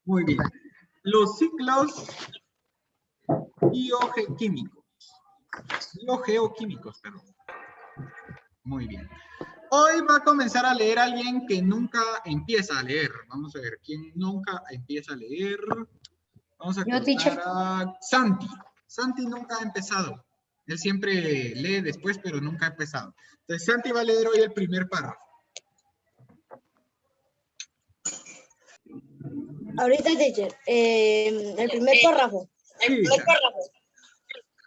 Muy bien. Los ciclos biogeoquímicos. Biogeoquímicos, perdón. Muy bien. Hoy va a comenzar a leer alguien que nunca empieza a leer. Vamos a ver, ¿quién nunca empieza a leer? Vamos a colocar a Santi. Santi nunca ha empezado. Él siempre lee después, pero nunca ha empezado. Entonces, Santi va a leer hoy el primer párrafo. Ahorita, teacher, el primer párrafo. Sí,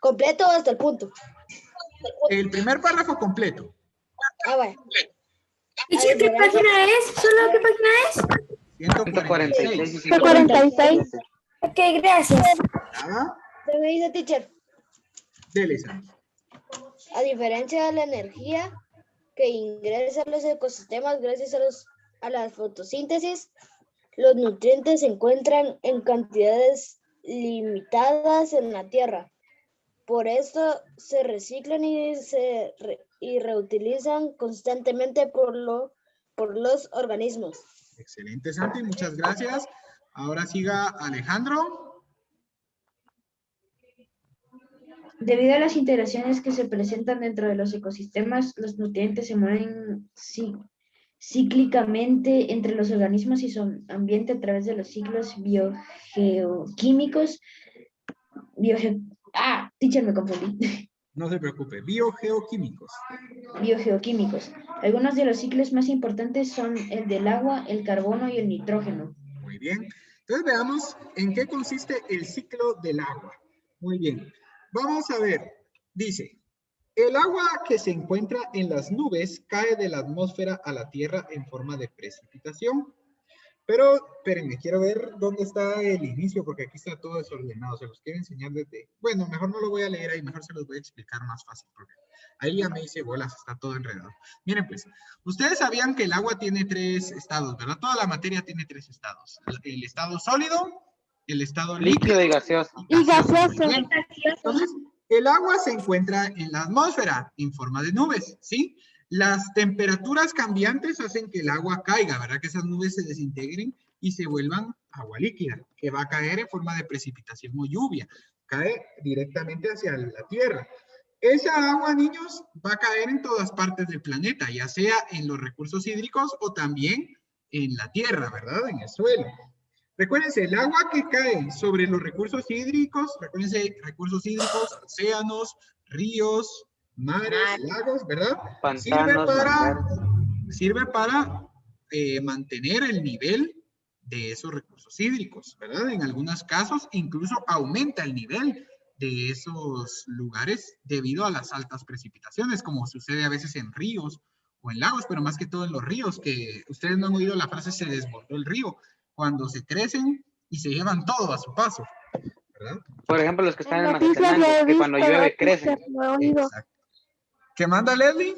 ¿Completo o hasta el punto? el primer párrafo completo. Ah, bueno. Teacher, ¿qué página es? ¿Solo qué página es? 146. 146. Ok, gracias. ¿Ah? ¿Qué me dice, teacher? Dele, Santi. A diferencia de la energía que ingresa a los ecosistemas gracias a la fotosíntesis, los nutrientes se encuentran en cantidades limitadas en la Tierra. Por esto se reciclan y reutilizan constantemente por los organismos. Excelente, Santi. Muchas gracias. Ahora siga Alejandro. Debido a las interacciones que se presentan dentro de los ecosistemas, los nutrientes se mueven cíclicamente entre los organismos y su ambiente a través de los ciclos biogeoquímicos. Teacher, me confundí. No se preocupe. Biogeoquímicos. Biogeoquímicos. Algunos de los ciclos más importantes son el del agua, el carbono y el nitrógeno. Muy bien. Entonces veamos en qué consiste el ciclo del agua. Muy bien. Vamos a ver. Dice, el agua que se encuentra en las nubes cae de la atmósfera a la Tierra en forma de precipitación. Pero, espérenme, quiero ver dónde está el inicio, porque aquí está todo desordenado. Se los quiero enseñar desde... Bueno, mejor no lo voy a leer ahí, mejor se los voy a explicar más fácil, porque ahí ya me hice bolas, está todo enredado. Miren pues, ustedes sabían que el agua tiene 3 estados, ¿verdad? Toda la materia tiene 3 estados. El estado sólido, el estado líquido Líquido y gaseoso. y gaseoso. Muy bien. Entonces, el agua se encuentra en la atmósfera en forma de nubes, ¿sí? Las temperaturas cambiantes hacen que el agua caiga, ¿verdad? Que esas nubes se desintegren y se vuelvan agua líquida, que va a caer en forma de precipitación o lluvia. Cae directamente hacia la Tierra. Esa agua, niños, va a caer en todas partes del planeta, ya sea en los recursos hídricos o también en la Tierra, ¿verdad? En el suelo. Recuérdense, el agua que cae sobre los recursos hídricos, recuérdense, recursos hídricos, océanos, ríos, mares, lagos, ¿verdad? Pantanos, Sirve para mantener el nivel de esos recursos hídricos, ¿verdad? En algunos casos incluso aumenta el nivel de esos lugares debido a las altas precipitaciones, como sucede a veces en ríos o en lagos, pero más que todo en los ríos, que ustedes no han oído la frase se desbordó el río, cuando se crecen y se llevan todo a su paso, ¿verdad? Por ejemplo, los que están en Mazatlán, que cuando llueve crecen. Exacto. ¿Qué manda Leslie?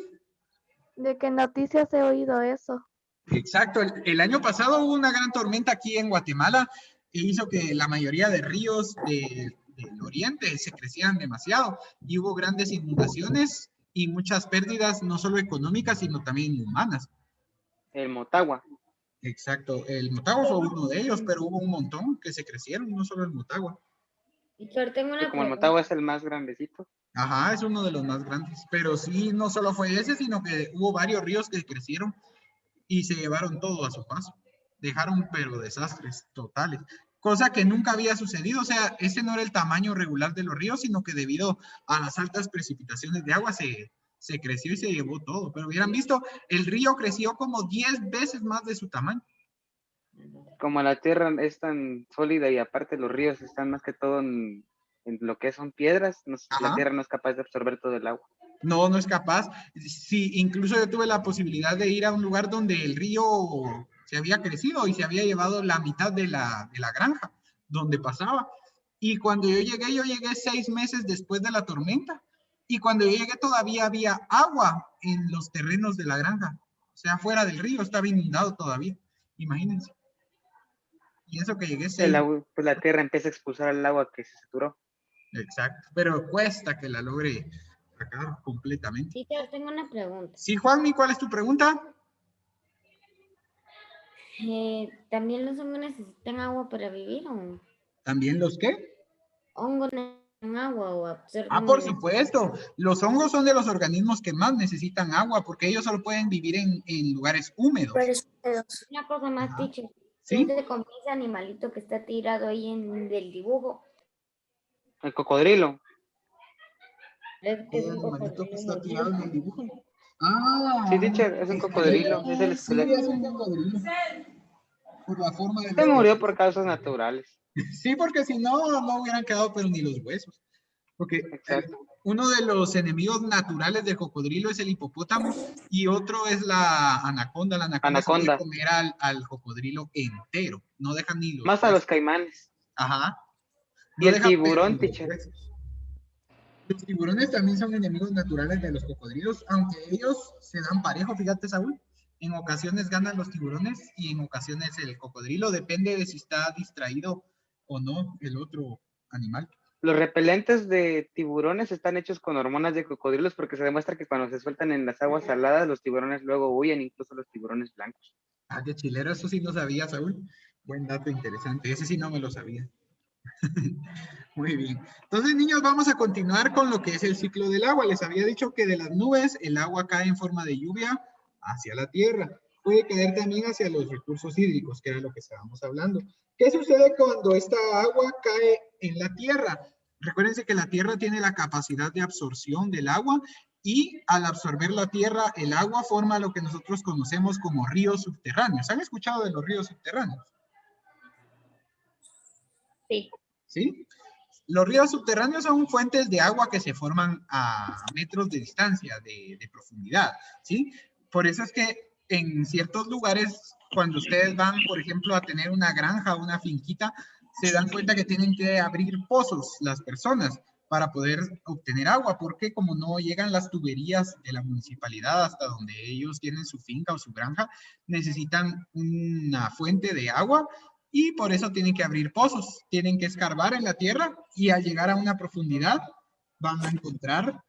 De que noticias he oído eso. Exacto. El año pasado hubo una gran tormenta aquí en Guatemala que hizo que la mayoría de ríos del oriente se crecieran demasiado y hubo grandes inundaciones y muchas pérdidas, no solo económicas, sino también humanas. El Motagua. Exacto. El Motagua fue uno de ellos, pero hubo un montón que se crecieron, no solo el Motagua. Como el Motagua es el más grandecito. Ajá, es uno de los más grandes. Pero sí, no solo fue ese, sino que hubo varios ríos que crecieron y se llevaron todo a su paso. Dejaron, pero desastres totales. Cosa que nunca había sucedido. O sea, ese no era el tamaño regular de los ríos, sino que debido a las altas precipitaciones de agua se creció y se llevó todo. Pero hubieran visto, el río creció como 10 veces más de su tamaño. Como la tierra es tan sólida y aparte los ríos están más que todo en lo que son piedras, la tierra no es capaz de absorber todo el agua. No, no es capaz. Sí, incluso yo tuve la posibilidad de ir a un lugar donde el río se había crecido y se había llevado la mitad de la granja donde pasaba. Y cuando yo llegué 6 meses después de la tormenta. Y cuando yo llegué todavía había agua en los terrenos de la granja. O sea, fuera del río estaba inundado todavía. Imagínense. Y eso que llegué 6 meses. Pues la tierra empieza a expulsar el agua que se saturó. Exacto. Pero cuesta que la logre sacar completamente. Sí, tengo una pregunta. Sí, Juanmi, ¿cuál es tu pregunta? ¿También los hongos necesitan agua para vivir o ¿También los qué? hongos necesitan agua o absorben Por el- supuesto. Los hongos son de los organismos que más necesitan agua porque ellos solo pueden vivir en lugares húmedos. Una cosa más, Ajá. teacher. ¿Sí? ¿Qué se come ese animalito que está tirado ahí en el dibujo? El cocodrilo. Es que es El un animalito que cocodrilo está molido. tirado en el dibujo. Sí, Ah, teacher, es un cocodrilo. Es el sí, es esqueleto. un cocodrilo. Por la forma del Se murió esqueleto. por causas naturales. Sí, porque si no, no hubieran quedado pero ni los huesos. Porque Exacto. uno de los enemigos naturales del cocodrilo es el hipopótamo y otro es la anaconda. La anaconda se puede Anaconda. comer al cocodrilo entero. No deja ni los Más a huesos. los caimanes. Ajá. Y No el deja pero tiburón, ni los teacher. huesos. Los tiburones también son enemigos naturales de los cocodrilos, aunque ellos se dan parejo, fíjate, Saúl. En ocasiones ganan los tiburones y en ocasiones el cocodrilo, depende de si está distraído o no el otro animal. Los repelentes de tiburones están hechos con hormonas de cocodrilos porque se demuestra que cuando se sueltan en las aguas saladas, los tiburones luego huyen, incluso los tiburones blancos. Ah, qué chilero, eso sí no sabía, Saúl. Buen dato interesante, ese sí no me lo sabía. Muy bien. Entonces, niños, vamos a continuar con lo que es el ciclo del agua. Les había dicho que de las nubes el agua cae en forma de lluvia hacia la tierra. Puede caer también hacia los recursos hídricos, que era lo que estábamos hablando. ¿Qué sucede cuando esta agua cae en la tierra? Recuérdense que la tierra tiene la capacidad de absorción del agua y al absorber la tierra, el agua forma lo que nosotros conocemos como ríos subterráneos. ¿Han escuchado de los ríos subterráneos? Sí. ¿Sí? Los ríos subterráneos son fuentes de agua que se forman a metros de distancia, de profundidad, ¿sí? Por eso es que en ciertos lugares, cuando ustedes van, por ejemplo, a tener una granja o una finquita, se dan cuenta que tienen que abrir pozos las personas para poder obtener agua, porque como no llegan las tuberías de la municipalidad hasta donde ellos tienen su finca o su granja, necesitan una fuente de agua y por eso tienen que abrir pozos, tienen que escarbar en la tierra y al llegar a una profundidad van a encontrar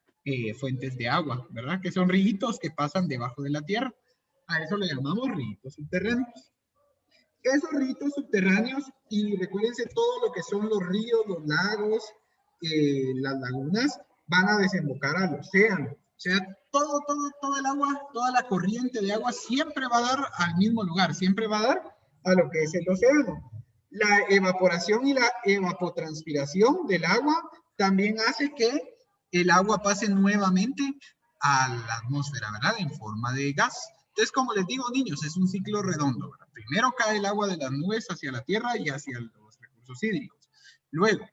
fuentes de agua, ¿verdad? Que son ríos que pasan debajo de la tierra. A eso le llamamos ríos subterráneos. Esos ríos subterráneos, y recuérdense todo lo que son los ríos, los lagos, las lagunas, van a desembocar al océano. O sea, todo el agua, toda la corriente de agua siempre va a dar al mismo lugar, siempre va a dar a lo que es el océano. La evaporación y la evapotranspiración del agua también hace que el agua pase nuevamente a la atmósfera, ¿verdad? En forma de gas. Entonces, como les digo, niños, es un ciclo redondo, ¿verdad? Primero cae el agua de las nubes hacia la tierra y hacia los recursos hídricos. Luego,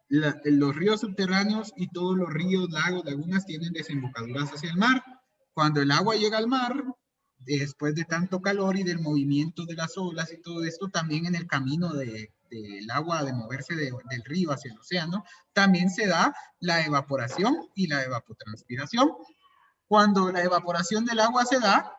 los ríos subterráneos y todos los ríos, lagos, lagunas tienen desembocaduras hacia el mar. Cuando el agua llega al mar, después de tanto calor y del movimiento de las olas y todo esto, también en el camino del agua de moverse del río hacia el océano, también se da la evaporación y la evapotranspiración. Cuando la evaporación del agua se da,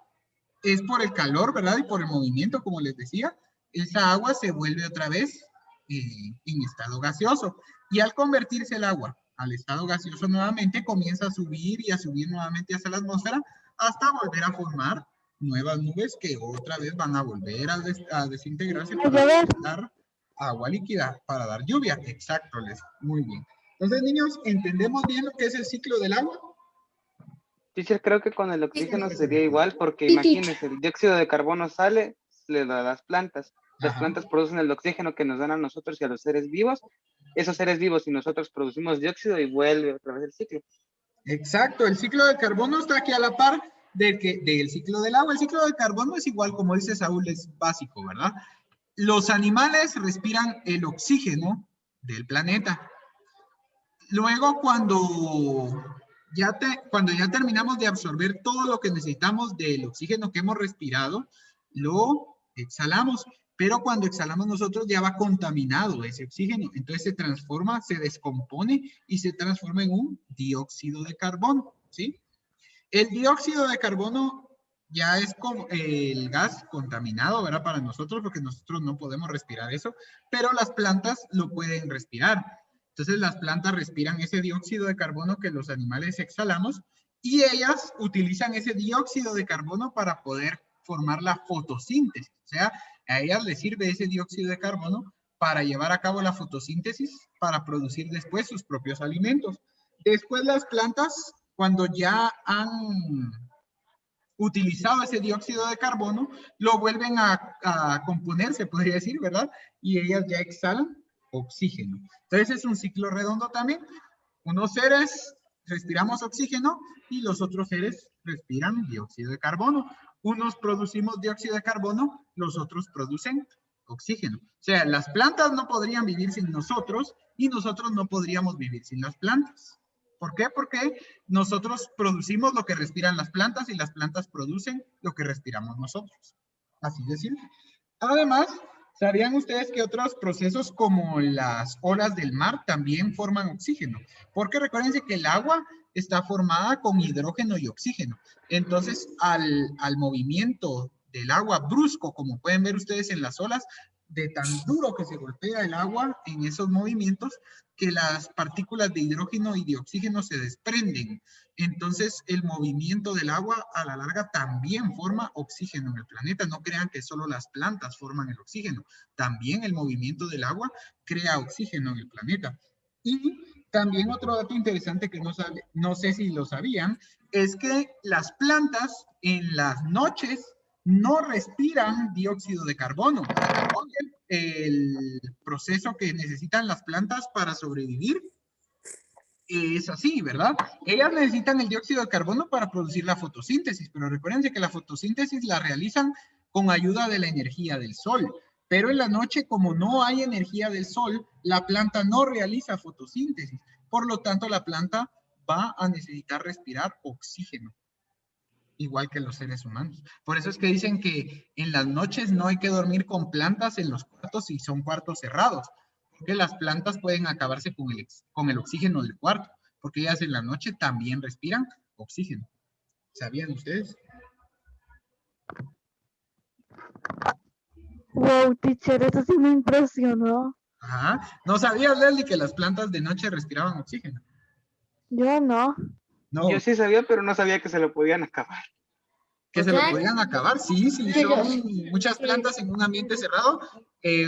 es por el calor, ¿verdad? Y por el movimiento, como les decía, esa agua se vuelve otra vez en estado gaseoso. Y al convertirse el agua al estado gaseoso nuevamente, comienza a subir y a subir nuevamente hacia la atmósfera hasta volver a formar nuevas nubes que otra vez van a volver a desintegrarse para dar agua líquida, para dar lluvia. Exacto, Les. Muy bien. Entonces, niños, ¿entendemos bien lo que es el ciclo del agua? Teacher, creo que con el oxígeno sería igual, porque imagínense, el dióxido de carbono sale, le da a las plantas. Las plantas producen el oxígeno que nos dan a nosotros y a los seres vivos. Esos seres vivos y nosotros producimos dióxido y vuelve otra vez el ciclo. Exacto, el ciclo del carbono está aquí a la par del ciclo del agua. El ciclo del carbono es igual, como dice Saúl, es básico, ¿verdad? Los animales respiran el oxígeno del planeta. Luego, cuando ya terminamos de absorber todo lo que necesitamos del oxígeno que hemos respirado, lo exhalamos. Pero cuando exhalamos nosotros ya va contaminado ese oxígeno. Entonces se transforma, se descompone y se transforma en un dióxido de carbono, ¿sí? El dióxido de carbono ya es como el gas contaminado, ¿verdad? Para nosotros, porque nosotros no podemos respirar eso, pero las plantas lo pueden respirar. Entonces las plantas respiran ese dióxido de carbono que los animales exhalamos y ellas utilizan ese dióxido de carbono para poder formar la fotosíntesis. O sea, A ellas les sirve ese dióxido de carbono para llevar a cabo la fotosíntesis, para producir después sus propios alimentos. Después las plantas, cuando ya han utilizado ese dióxido de carbono, lo vuelven a componer, se podría decir, ¿verdad? Y ellas ya exhalan oxígeno. Entonces es un ciclo redondo también. Unos seres respiramos oxígeno y los otros seres respiran dióxido de carbono. Unos producimos dióxido de carbono, los otros producen oxígeno. O sea, las plantas no podrían vivir sin nosotros y nosotros no podríamos vivir sin las plantas. ¿Por qué? Porque nosotros producimos lo que respiran las plantas y las plantas producen lo que respiramos nosotros. Así de simple. Además, ¿sabían ustedes que otros procesos como las olas del mar también forman oxígeno? Porque recuérdense que el agua está formada con hidrógeno y oxígeno. Entonces, al movimiento del agua brusco, como pueden ver ustedes en las olas, de tan duro que se golpea el agua en esos movimientos, que las partículas de hidrógeno y de oxígeno se desprenden. Entonces, el movimiento del agua a la larga también forma oxígeno en el planeta. No crean que solo las plantas forman el oxígeno. También el movimiento del agua crea oxígeno en el planeta. Y también otro dato interesante que no sé si lo sabían, es que las plantas en las noches no respiran dióxido de carbono. El proceso que necesitan las plantas para sobrevivir es así, ¿verdad? Ellas necesitan el dióxido de carbono para producir la fotosíntesis, pero recuerden que la fotosíntesis la realizan con ayuda de la energía del sol. Pero en la noche, como no hay energía del sol, la planta no realiza fotosíntesis. Por lo tanto, la planta va a necesitar respirar oxígeno, igual que los seres humanos. Por eso es que dicen que en las noches no hay que dormir con plantas en los cuartos si son cuartos cerrados, porque las plantas pueden acabarse con el oxígeno del cuarto, porque ellas en la noche también respiran oxígeno. ¿Sabían ustedes? Wow, teacher, eso sí me impresionó. Ajá. ¿No sabías, Leslie, que las plantas de noche respiraban oxígeno? Yo no. No. Yo sí sabía, pero no sabía que se lo podían acabar. ¿Que se lo podían acabar? Sí, sí, son muchas plantas en un ambiente cerrado.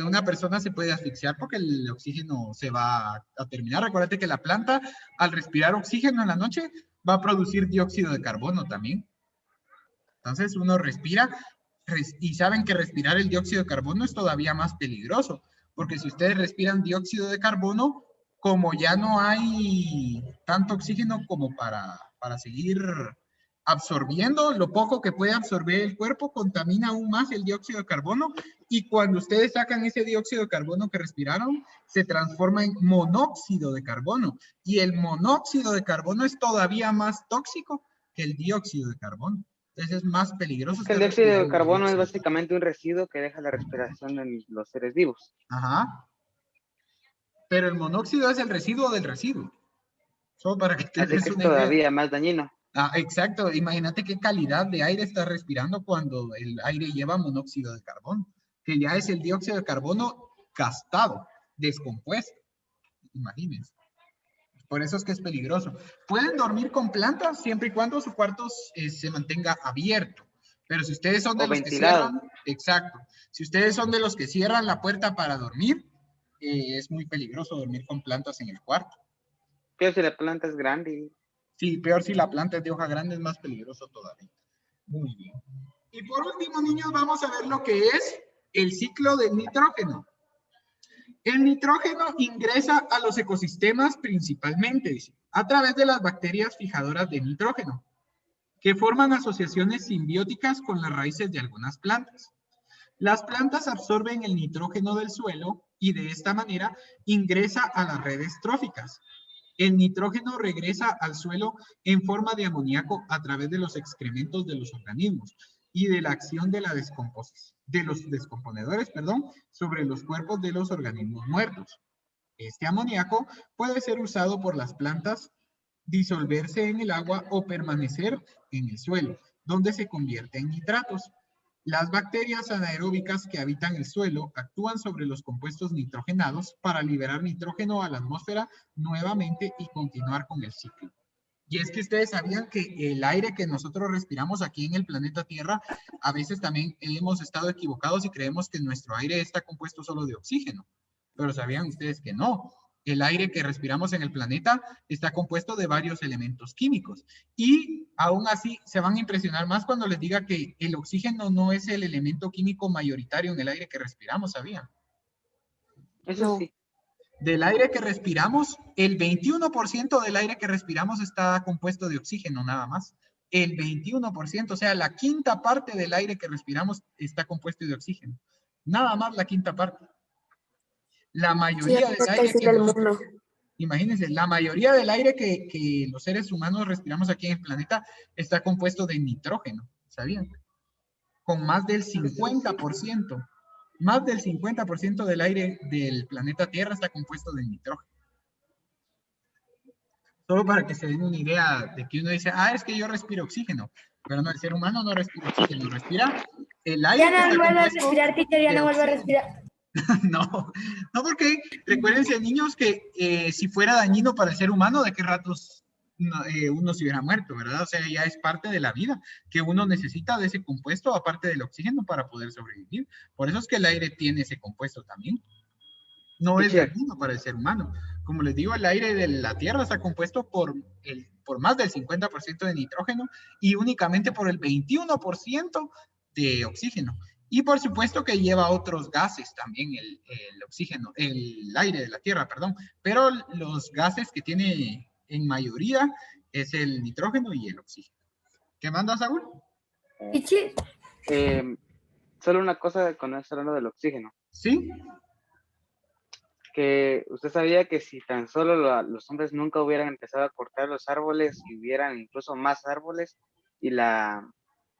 Una persona se puede asfixiar porque el oxígeno se va a terminar. Recuérdate que la planta, al respirar oxígeno en la noche, va a producir dióxido de carbono también. Entonces uno respira y saben que respirar el dióxido de carbono es todavía más peligroso, porque si ustedes respiran dióxido de carbono, como ya no hay tanto oxígeno como para seguir absorbiendo, lo poco que puede absorber el cuerpo contamina aún más el dióxido de carbono, y cuando ustedes sacan ese dióxido de carbono que respiraron, se transforma en monóxido de carbono, y el monóxido de carbono es todavía más tóxico que el dióxido de carbono. Entonces es más peligroso. El dióxido de carbono es básicamente un residuo que deja la respiración de los seres vivos. Ajá. Pero el monóxido es el residuo del residuo. Solo para que te Así des que es una idea. todavía más dañino. Ah, exacto. Imagínate qué calidad de aire estás respirando cuando el aire lleva monóxido de carbono, que ya es el dióxido de carbono gastado, descompuesto. Imagínense. Por eso es que es peligroso. Pueden dormir con plantas siempre y cuando su cuarto se mantenga abierto. Pero si ustedes son de los que cierran, exacto. Si ustedes son de los que cierran la puerta para dormir, es muy peligroso dormir con plantas en el cuarto. Pero si la planta es grande. Sí, peor si la planta es de hoja grande, es más peligroso todavía. Muy bien. Y por último, niños, vamos a ver lo que es el ciclo del nitrógeno. El nitrógeno ingresa a los ecosistemas principalmente, dice, a través de las bacterias fijadoras de nitrógeno, que forman asociaciones simbióticas con las raíces de algunas plantas. Las plantas absorben el nitrógeno del suelo y de esta manera ingresa a las redes tróficas. El nitrógeno regresa al suelo en forma de amoníaco a través de los excrementos de los organismos y de la acción de los descomponedores, sobre los cuerpos de los organismos muertos. Este amoníaco puede ser usado por las plantas, disolverse en el agua o permanecer en el suelo, donde se convierte en nitratos. Las bacterias anaeróbicas que habitan el suelo actúan sobre los compuestos nitrogenados para liberar nitrógeno a la atmósfera nuevamente y continuar con el ciclo. Y es que ustedes sabían que el aire que nosotros respiramos aquí en el planeta Tierra, a veces también hemos estado equivocados y creemos que nuestro aire está compuesto solo de oxígeno. Pero sabían ustedes que no. El aire que respiramos en el planeta está compuesto de varios elementos químicos. Y aún así se van a impresionar más cuando les diga que el oxígeno no es el elemento químico mayoritario en el aire que respiramos, ¿sabían? Eso sí. Del aire que respiramos, el 21% del aire que respiramos está compuesto de oxígeno nada más. El 21%, o sea, la quinta parte del aire que respiramos está compuesto de oxígeno. Nada más la quinta parte. La mayoría del aire que nosotros, imagínense, la mayoría del aire que los seres humanos respiramos aquí en el planeta está compuesto de nitrógeno, ¿sabían? Con más del 50%. Más del 50% del aire del planeta Tierra está compuesto de nitrógeno. Solo para que se den una idea de que uno dice, es que yo respiro oxígeno. Pero no, el ser humano no respira oxígeno, respira el aire que está vuelve a compuesto respirar, teacher, ya de no vuelve a oxígeno. respirar. No, porque recuérdense, niños, que si fuera dañino para el ser humano, ¿de qué ratos uno se hubiera muerto, verdad? O sea, ya es parte de la vida, que uno necesita de ese compuesto, aparte del oxígeno, para poder sobrevivir. Por eso es que el aire tiene ese compuesto también. No es dañino para el ser humano. Como les digo, el aire de la Tierra está compuesto por más del 50% de nitrógeno y únicamente por el 21% de oxígeno. Y por supuesto que lleva otros gases también, el oxígeno, el aire de la Tierra, perdón. Pero los gases que tiene en mayoría es el nitrógeno y el oxígeno. ¿Qué manda, Saúl? Teacher, Solo una cosa con eso hablando del oxígeno. ¿Sí? Que usted sabía que si tan solo los hombres nunca hubieran empezado a cortar los árboles y hubieran incluso más árboles y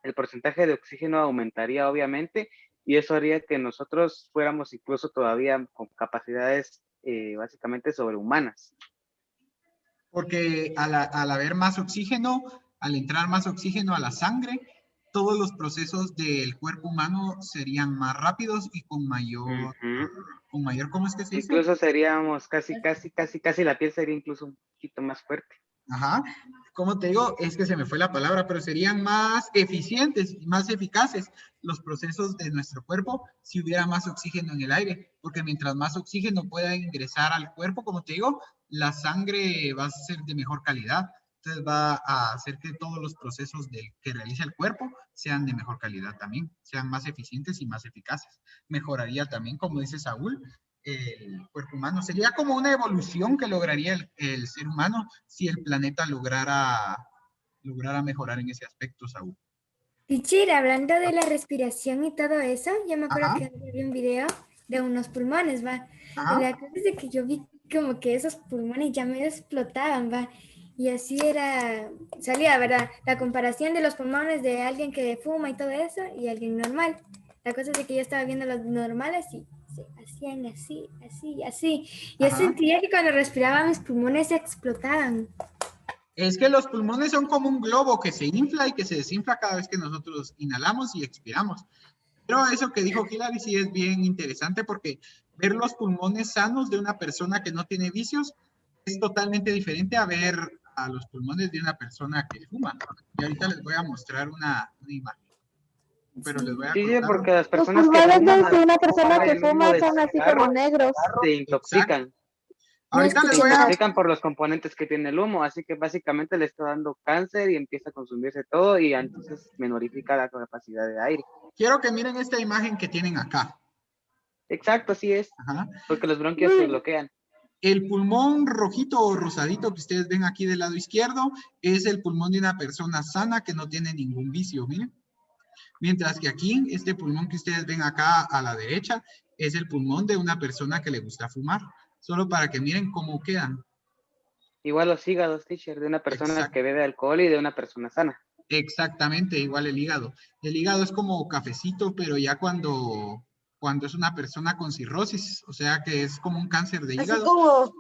el porcentaje de oxígeno aumentaría obviamente y eso haría que nosotros fuéramos incluso todavía con capacidades básicamente sobrehumanas. Porque al haber más oxígeno, al entrar más oxígeno a la sangre, todos los procesos del cuerpo humano serían más rápidos y con mayor, ¿cómo es que se dice? Incluso seríamos casi la piel sería incluso un poquito más fuerte. Ajá, como te digo, es que se me fue la palabra, pero serían más eficientes y más eficaces los procesos de nuestro cuerpo si hubiera más oxígeno en el aire, porque mientras más oxígeno pueda ingresar al cuerpo, como te digo, la sangre va a ser de mejor calidad, entonces va a hacer que todos los procesos que realiza el cuerpo sean de mejor calidad también, sean más eficientes y más eficaces. Mejoraría también, como dice Saúl, el cuerpo humano. Sería como una evolución que lograría el ser humano si el planeta lograra mejorar en ese aspecto, Saúl. teacher, hablando de la respiración y todo eso, yo me acuerdo que vi un video de unos pulmones, ¿va? Y la cosa es de que yo vi como que esos pulmones ya me explotaban, ¿va? Y así salía, ¿verdad? La comparación de los pulmones de alguien que fuma y todo eso y alguien normal. La cosa es de que yo estaba viendo los normales y se hacían así. Yo sentía que cuando respiraba mis pulmones se explotaban. Es que los pulmones son como un globo que se infla y que se desinfla cada vez que nosotros inhalamos y expiramos. Pero eso que dijo Hilary sí es bien interesante porque ver los pulmones sanos de una persona que no tiene vicios es totalmente diferente a ver a los pulmones de una persona que fuma. Y ahorita les voy a mostrar una imagen. Pero les voy a contar. Porque las Los personas que pulmones de una fuman persona que el humo fuma de son así cigarro como negros. se intoxican. Ahorita les Se voy a... intoxican por los componentes que tiene el humo, así que básicamente le está dando cáncer y empieza a consumirse todo y entonces menorifica la capacidad de aire. Quiero que miren esta imagen que tienen acá. Exacto, así es. Porque los bronquios se bloquean. El pulmón rojito o rosadito que ustedes ven aquí del lado izquierdo es el pulmón de una persona sana que no tiene ningún vicio, miren. Mientras que aquí, este pulmón que ustedes ven acá a la derecha es el pulmón de una persona que le gusta fumar. Solo para que miren cómo quedan. Igual los hígados, teacher, de una persona que bebe alcohol y de una persona sana. Exactamente, igual el hígado. El hígado es como cafecito, pero ya cuando es una persona con cirrosis, o sea que es como un cáncer de hígado. Así como,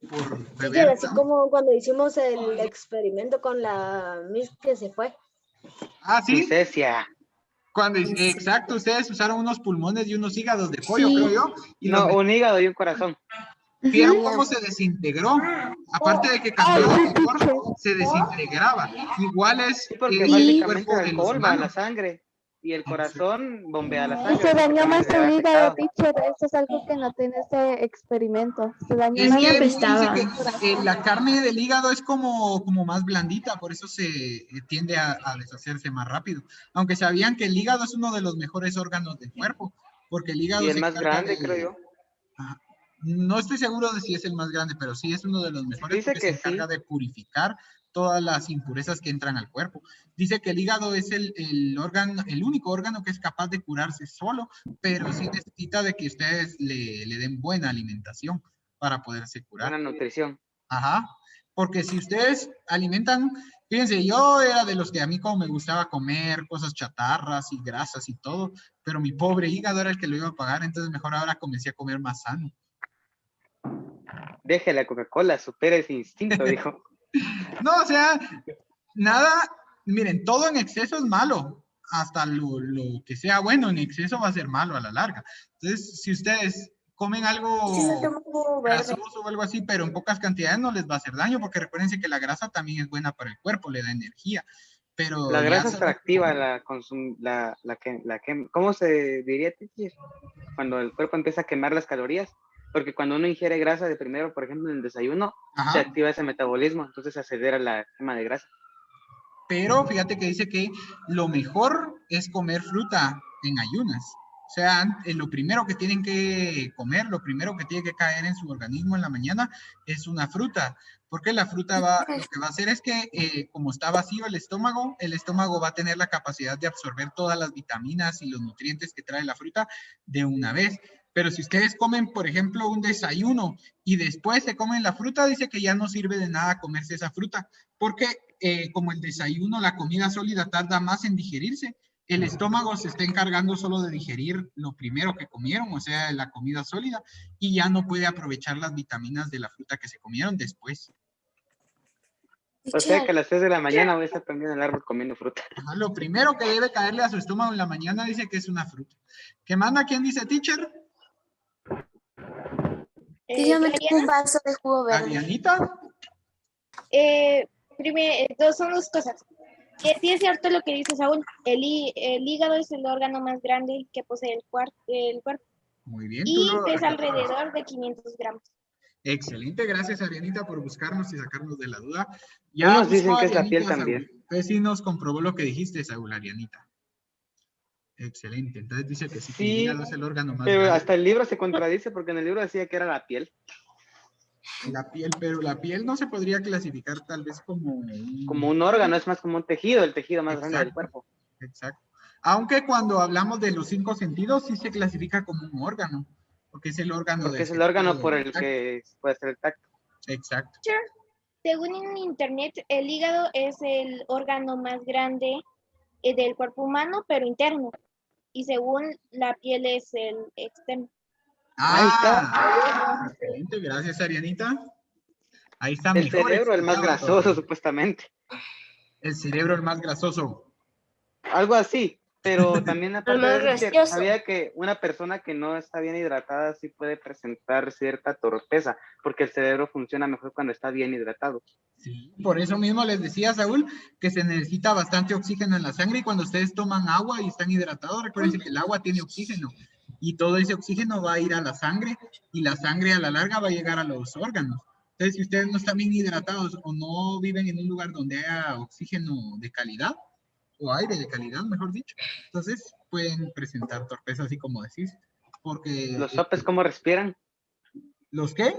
por beber, así como cuando hicimos el experimento con la Miss que se fue. ¿Sí? Cecia. Exacto, ustedes usaron unos pulmones y unos hígados de pollo, creo yo. Un hígado y un corazón. ¿Vieron cómo se desintegró? Aparte de que cambió de color, se desintegraba. Igual es Sí, porque el básicamente cuerpo el de los alcohol va a la humanos. sangre y el corazón bombea la Y sangre. se así que dañó también más se el ve hígado, afectado. teacher. Eso es algo que noté en ese experimento. Se dañó Es más que el fíjense hígado. que la carne del hígado es como más blandita, por eso se tiende a deshacerse más rápido. Aunque sabían que el hígado es uno de los mejores órganos del cuerpo, porque el hígado Y el se más encarga grande, creo de... yo. Ajá. No estoy seguro de si es el más grande, pero sí es uno de los mejores Dice porque se que encarga sí. de purificar todas las impurezas que entran al cuerpo. Dice que el hígado es el órgano, el único órgano que es capaz de curarse solo, pero sí necesita de que ustedes le den buena alimentación para poderse curar. Buena nutrición. Ajá, porque si ustedes alimentan, fíjense, yo era de los que a mí como me gustaba comer cosas chatarras y grasas y todo, pero mi pobre hígado era el que lo iba a pagar, entonces mejor ahora comencé a comer más sano. Deje la Coca-Cola, supera ese instinto, dijo. No, o sea, nada, miren, todo en exceso es malo, hasta lo que sea bueno en exceso va a ser malo a la larga. Entonces, si ustedes comen algo grasoso o algo así, pero en pocas cantidades no les va a hacer daño, porque recuérdense que la grasa también es buena para el cuerpo, le da energía, pero La ya grasa solo... extractiva, ¿cómo se diría, Titi? Cuando el cuerpo empieza a quemar las calorías, porque cuando uno ingiere grasa de primero, por ejemplo, en el desayuno, se Ajá. activa ese metabolismo, entonces se acelera la quema de grasa. Pero fíjate que dice que lo mejor es comer fruta en ayunas. O sea, lo primero que tienen que comer, lo primero que tiene que caer en su organismo en la mañana es una fruta. Porque la fruta lo que va a hacer es que como está vacío el estómago va a tener la capacidad de absorber todas las vitaminas y los nutrientes que trae la fruta de una vez. Pero si ustedes comen, por ejemplo, un desayuno y después se comen la fruta, dice que ya no sirve de nada comerse esa fruta, porque como el desayuno, la comida sólida tarda más en digerirse, el estómago se está encargando solo de digerir lo primero que comieron, o sea, la comida sólida, y ya no puede aprovechar las vitaminas de la fruta que se comieron después. O sea que a las 6 de la mañana voy a estar prendiendo el árbol comiendo fruta. Ajá, lo primero que debe caerle a su estómago en la mañana dice que es una fruta. ¿Qué manda? ¿Quién dice, teacher? Yo me tomo un vaso de jugo verde. ¿Arianita? Primero, son dos cosas. Sí es cierto lo que dice Saúl, el hígado es el órgano más grande que posee el cuerpo Muy bien, tú y lo pesa recapturas. alrededor de 500 gramos. Excelente, gracias Arianita por buscarnos y sacarnos de la duda. Ya Unos buscó dicen que es la piel Arianita, también. Saúl. Entonces sí nos comprobó lo que dijiste, Saúl, Arianita. Excelente, entonces dice que sí, que el Sí, hígado es el órgano más pero grande. hasta el libro se contradice porque en el libro decía que era la piel. La piel, pero la piel no se podría clasificar tal vez como Como un órgano, es más como un tejido, el tejido más grande del Exacto, cuerpo. exacto. Aunque cuando hablamos de los 5 sentidos sí se clasifica como un órgano, porque es el órgano Porque del es el sentido órgano por del el tacto. que puede ser el tacto. Exacto. Según en internet, el hígado es el órgano más grande del cuerpo humano, pero interno. Y según la piel es el externo. Ahí está. Excelente, gracias Arianita. Ahí está El mejor cerebro, el más explicado grasoso, todavía. supuestamente. El cerebro el más grasoso. Algo así. Pero también aparte más de eso, gracioso. sabía que una persona que no está bien hidratada sí puede presentar cierta torpeza, porque el cerebro funciona mejor cuando está bien hidratado. Sí, por eso mismo les decía, Saúl, que se necesita bastante oxígeno en la sangre y cuando ustedes toman agua y están hidratados, recuerden que el agua tiene oxígeno y todo ese oxígeno va a ir a la sangre y la sangre a la larga va a llegar a los órganos. Entonces, si ustedes no están bien hidratados o no viven en un lugar donde haya oxígeno de calidad, o aire de calidad, mejor dicho, entonces pueden presentar torpeza, así como decís, porque Los sopes, ¿cómo respiran? ¿los qué?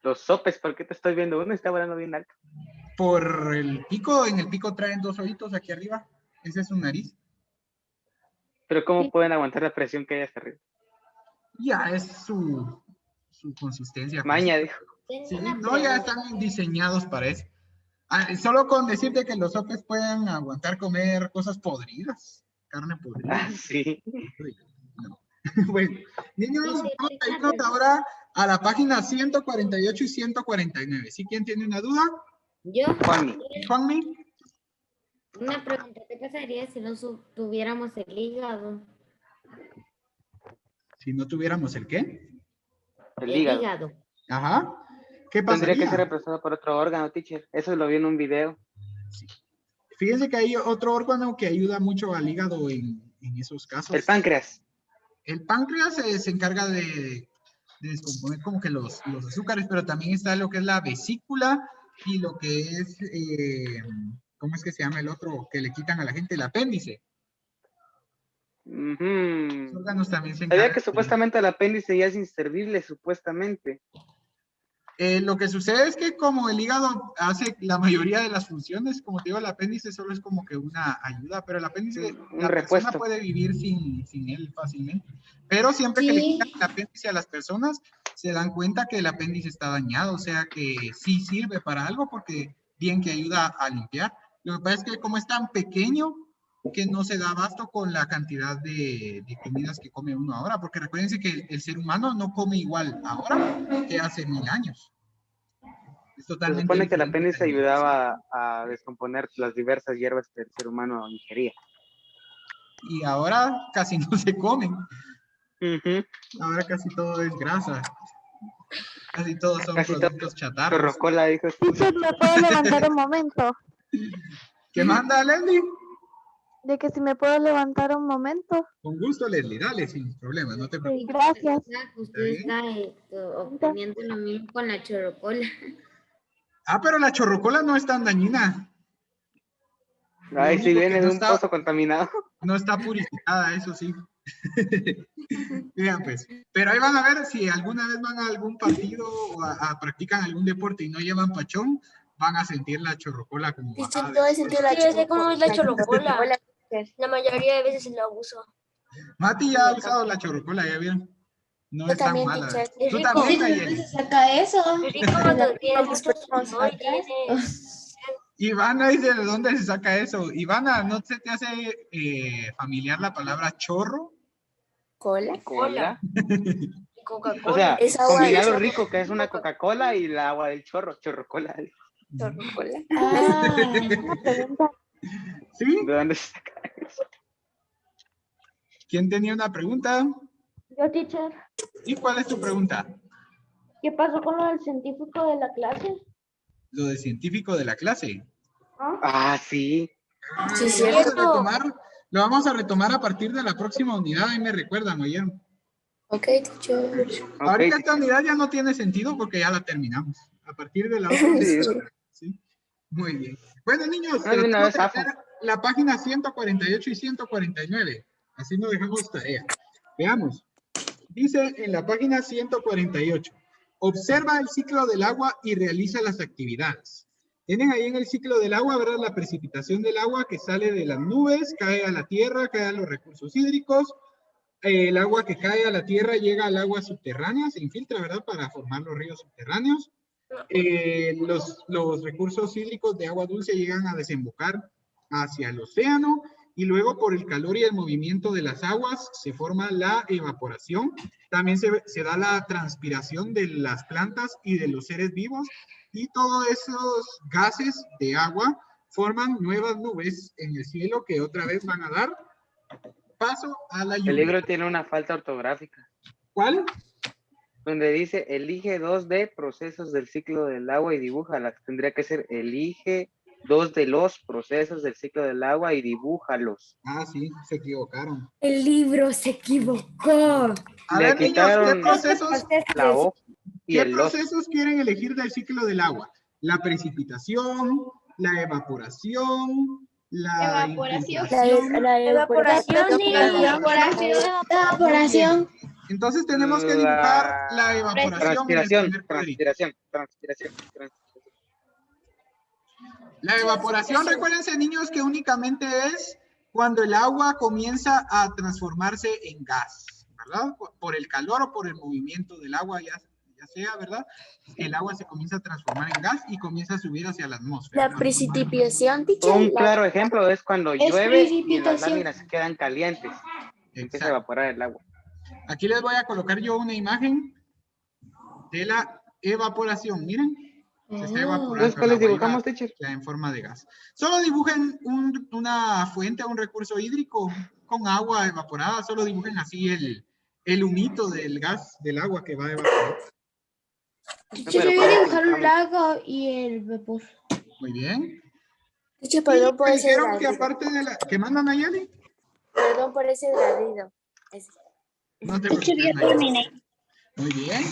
Los sopes, ¿por qué te estoy viendo? Uno está volando bien alto. Por el pico, en el pico traen 2 ojitos aquí arriba, ese es su nariz. Pero ¿cómo pueden aguantar la presión que hay hasta arriba? Ya es su consistencia. Maña, Pues. dijo. Sí, no, ya están diseñados para eso. Solo con decirte que los sopes pueden aguantar comer cosas podridas, carne podrida. Ah, sí. No. Bueno, niños, vamos a irnos ahora a la página 148 y 149. ¿Sí? ¿Quién tiene una duda? Yo, Juanmi. una pregunta, ¿qué pasaría si no tuviéramos el hígado? Si no tuviéramos el qué? El hígado. Ajá. ¿Qué Tendría que pasaría? ser reemplazado por otro órgano, teacher. Eso lo vi en un video. Fíjense que hay otro órgano que ayuda mucho al hígado en esos casos. El páncreas. El páncreas se encarga de descomponer como que los azúcares, pero también está lo que es la vesícula y lo que es, ¿cómo es que se llama el otro que le quitan a la gente? El apéndice. Los órganos también se encargan. Sabía que supuestamente el apéndice ya es inservible, supuestamente. Lo que sucede es que como el hígado hace la mayoría de las funciones, como te digo, el apéndice solo es como que una ayuda, pero el apéndice, Un la persona repuesto. puede vivir sin él fácilmente. Pero siempre que le quitan el apéndice a las personas, se dan cuenta que el apéndice está dañado, o sea que sí sirve para algo porque bien que ayuda a limpiar. Lo que pasa es que como es tan pequeño, que no se da abasto con la cantidad de comidas que come uno ahora, porque recuérdense que el ser humano no come igual ahora que hace 1000 años. Es Se totalmente supone que el diferente apéndice la alimentación. ayudaba a descomponer las diversas hierbas que el ser humano ingería. Y ahora casi no se comen. Ujú. Ahora casi todo es grasa. Casi todos son Casi todo. productos chatarros. Chorrocola, dijo. Teacher, ¿me puedo levantar un momento? ¿Qué manda, Leslie? De que si me puedo levantar un momento. Con gusto, Leslie. Dale, sin problema. No te Sí, preocupes. gracias. Usted está obteniendo lo mismo con la chorocola. Ah, pero la chorrocola no es tan dañina. Ay, Lo si único viene que de no un está, pozo contaminado. no está purificada, eso sí. Vean pues. Pero ahí van a ver si alguna vez van a algún partido o practican algún deporte y no llevan pachón, van a sentir la chorrocola como bajada. No he sentido la chorocola. Cómo es la chorocola. La mayoría de veces la uso. Mati ya ha usado la chorrocola, ya vieron. No Yo es tan también, mala. teacher. Es Tú rico. también, ¿De Nayeli. dónde se saca eso? Es rico cuando tiene mucho Vamos sabor y atrás. tiene... Ivana dice, ¿de dónde se saca eso? Ivana, ¿no se te hace familiar la palabra chorro? ¿Cola? Cola. Y Coca-Cola. O sea, Es agua de combinar lo chorro. rico que es una Coca-Cola y el agua del chorro, chorrocola. ¿Chorrocola? Una pregunta. ¿Sí? ¿De dónde se saca eso? ¿Quién tenía una pregunta? Yo, teacher, ¿Y cuál es tu pregunta? ¿qué pasó con lo del científico de la clase? Lo de científico de la clase. Ah, sí. Sí, Lo vamos a cierto. retomar, lo vamos a retomar a partir de la próxima unidad, ahí me recuerdan, ¿oyeron? Ok, teacher. Ahorita Ok. esta unidad ya no tiene sentido porque ya la terminamos. A partir de la otra unidad, ¿sí? Muy bien. Bueno, niños, No, de una tratemos vez, de Afo. leer la página 148 y 149. Así no dejamos tarea. Veamos. Dice en la página 148, observa el ciclo del agua y realiza las actividades. Tienen ahí en el ciclo del agua, ¿verdad? La precipitación del agua que sale de las nubes, cae a la tierra, cae a los recursos hídricos. El agua que cae a la tierra llega al agua subterránea, se infiltra, ¿verdad? Para formar los ríos subterráneos. Los recursos hídricos de agua dulce llegan a desembocar hacia el océano y luego por el calor y el movimiento de las aguas se forma la evaporación. También se da la transpiración de las plantas y de los seres vivos y todos esos gases de agua forman nuevas nubes en el cielo que otra vez van a dar paso a la lluvia. El libro tiene una falta ortográfica. ¿Cuál? Donde dice, elige 2 de procesos del ciclo del agua y dibújalas. Tendría que ser, elige 2 de los procesos del ciclo del agua y dibújalos. Ah, sí, se equivocaron. El libro se equivocó. A Le ver, niños, ¿qué quitaron procesos, la O y ¿qué el los. procesos quieren elegir del ciclo del agua? La precipitación, la evaporación, la infiltración. La evaporación y La evaporación. evaporación. Entonces tenemos que dibujar la evaporación en el primer cuadrito. Transpiración. La evaporación, recuérdense, niños, que únicamente es cuando el agua comienza a transformarse en gas, ¿verdad? Por el calor o por el movimiento del agua, ya sea, ¿verdad? El agua se comienza a transformar en gas y comienza a subir hacia la atmósfera. La precipitación, teacher. Un claro ejemplo es cuando llueve y las precipitación. láminas se quedan calientes. Empieza a evaporar el agua. Aquí les voy a colocar yo una imagen de la evaporación. Miren, se está evaporando. Entonces, ¿cuáles dibujamos, teacher? Ya en forma de gas. Solo dibujen una fuente, un recurso hídrico con agua evaporada. Solo dibujen así el humito del gas, del agua que va a evaporar. Yo voy a dibujar un lago y el vapor. Muy bien. Dicho, perdón por Me ese dijeron que ladrido. aparte de la... ¿Qué mandan Nayeli? Perdón por ese ladrido. No te Dicho, ya preocupes, Nayeli. terminé. Muy bien.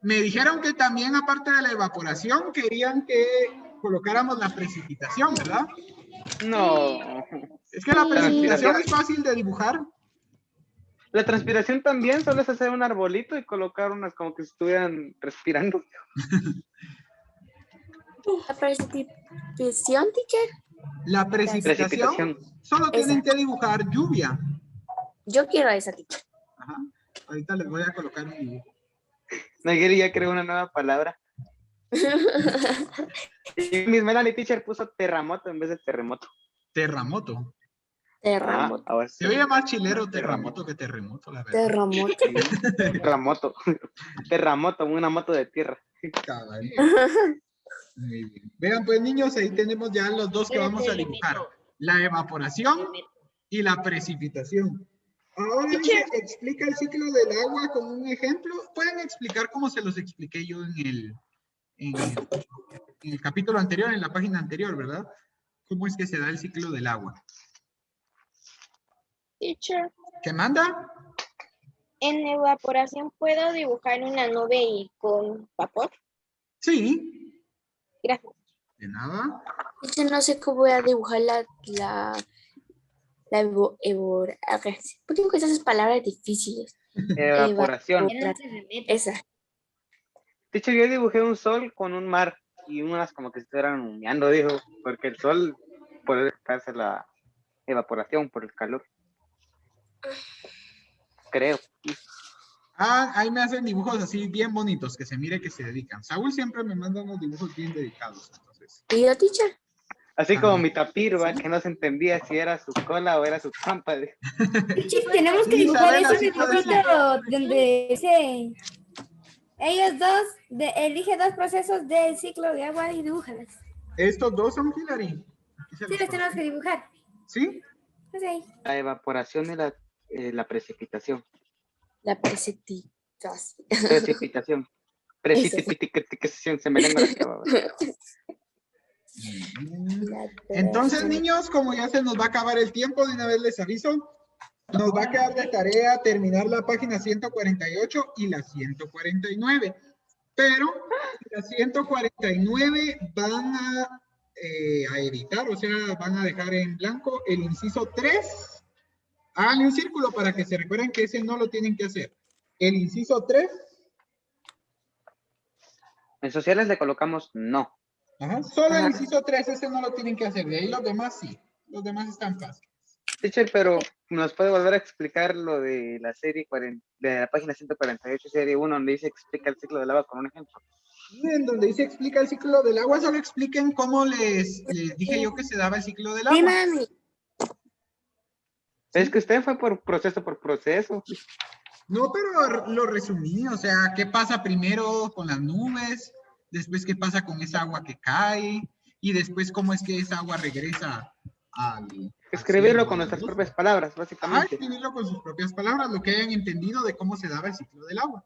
Me dijeron que también aparte de la evaporación querían que colocáramos la precipitación, ¿verdad? No. Es que la precipitación Transpiración. es fácil de dibujar. La transpiración también solo es hacer un arbolito y colocar unas como que estuvieran respirando. ¿La precipitación, teacher? La precipitación solo tienen que dibujar lluvia. Yo quiero esa, teacher. Ajá. Ahorita les voy a colocar un dibujo. Nayeli ya creó una nueva palabra. Y Miss Melanie Teacher puso terremoto en vez de terremoto. Terremoto. Terremoto. Ahora sí. Se oye más chilero terremoto que terremoto, la verdad. Terremoto. Terremoto. Terremoto, una moto de tierra. Cabal. Muy bien. Vean pues niños, ahí tenemos ya los dos que vamos a dibujar. La evaporación y la precipitación. Ahora dice, explica el ciclo del agua con un ejemplo. Pueden explicar cómo se los expliqué yo en el capítulo anterior, en la página anterior, ¿verdad? ¿Cómo es que se da el ciclo del agua? Teacher, ¿Qué manda? en evaporación puedo dibujar una nube y con vapor. Sí. Gracias. De nada. Yo no sé cómo voy a dibujar ¿por qué esas palabras difíciles? Evaporación. Esa. Teacher, yo dibujé un sol con un mar y unas como que se estuvieran humeando, dijo, porque el sol puede hacer la evaporación por el calor. Creo. Ah, ahí me hacen dibujos así bien bonitos, que se mire que se dedican. Saúl siempre me manda unos dibujos bien dedicados, entonces. ¿Y yo, teacher? Así como mi tapir, ¿va? Que no se entendía si era su cola o era su trampa. Teacher, tenemos que dibujar ese dibujito donde dice ellos dos, elige dos procesos del ciclo de agua y dibújalas. Estos dos son Hilary. Sí, los tenemos que dibujar. ¿Sí? Okay. La evaporación y la precipitación. La precipitación. Precipitación. Precipitación. Se me lengua la traba. Entonces, niños, como ya se nos va a acabar el tiempo, de una vez les aviso, nos va a quedar de tarea terminar la página 148 y la 149. Pero la 149 van a editar, o sea, van a dejar en blanco el inciso 3. Háganle un círculo para que se recuerden que ese no lo tienen que hacer. El inciso 3. En sociales le colocamos no. Ajá, solo el inciso 3, ese no lo tienen que hacer. De ahí los demás sí. Los demás están fáciles. Teacher, pero ¿nos puede volver a explicar lo de la serie de la página 148, serie 1, donde dice explica el ciclo del agua con un ejemplo? En donde dice explica el ciclo del agua, solo expliquen cómo les dije yo que se daba el ciclo del agua. Mami. Es que usted fue por proceso. No, pero lo resumí, o sea, ¿qué pasa primero con las nubes? Después, ¿qué pasa con esa agua que cae? Y después, ¿cómo es que esa agua regresa al... Escribirlo con nuestras propias palabras, básicamente. Escribirlo con sus propias palabras, lo que hayan entendido de cómo se daba el ciclo del agua.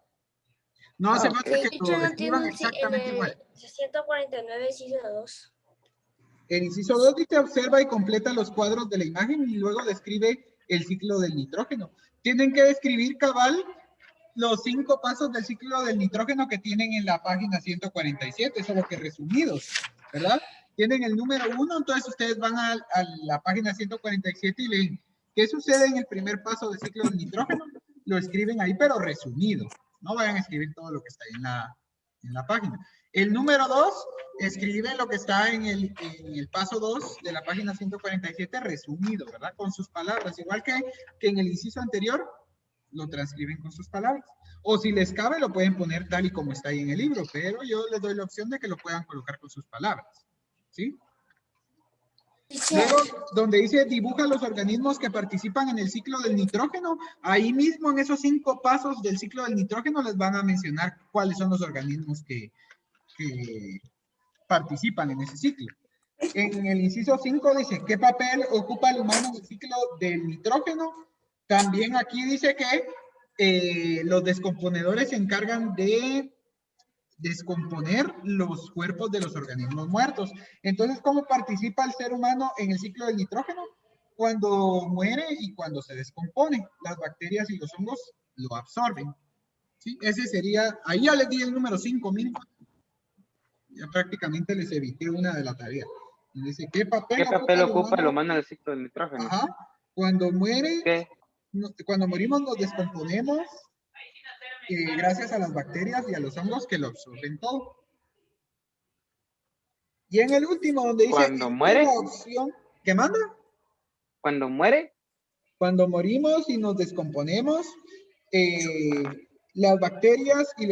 No hace falta que lo escriban exactamente igual. 149, inciso 2. El inciso 2 dice observa y completa los cuadros de la imagen y luego describe el ciclo del nitrógeno. Tienen que describir cabal los 5 pasos del ciclo del nitrógeno que tienen en la página 147, solo que resumidos, ¿verdad? Tienen el número 1, entonces ustedes van a la página 147 y leen qué sucede en el primer paso del ciclo del nitrógeno. Lo escriben ahí, pero resumido. No vayan a escribir todo lo que está ahí en la página. El número 2, escriben lo que está en el paso 2 de la página 147 resumido, ¿verdad? Con sus palabras, igual que en el inciso anterior, lo transcriben con sus palabras. O si les cabe, lo pueden poner tal y como está ahí en el libro, pero yo les doy la opción de que lo puedan colocar con sus palabras, ¿sí? Luego, donde dice dibuja los organismos que participan en el ciclo del nitrógeno, ahí mismo en esos 5 pasos del ciclo del nitrógeno les van a mencionar cuáles son los organismos que participan en ese ciclo. En el inciso 5 dice, ¿qué papel ocupa el humano en el ciclo del nitrógeno? También aquí dice que los descomponedores se encargan de descomponer los cuerpos de los organismos muertos. Entonces, ¿cómo participa el ser humano en el ciclo del nitrógeno? Cuando muere y cuando se descompone. Las bacterias y los hongos lo absorben. ¿Sí? Ese sería, ahí ya les di el número 5, miren. Ya prácticamente les evité una de la tarea. Y dice, ¿qué papel ocupa el humano en el ciclo del nitrógeno? Ajá. Cuando muere, ¿Qué? cuando morimos nos descomponemos gracias a las bacterias y a los hongos que lo absorben todo. Y en el último, donde dice... ¿Cuando muere? Opción, ¿qué manda? ¿Cuando muere? Cuando morimos y nos descomponemos, las bacterias y los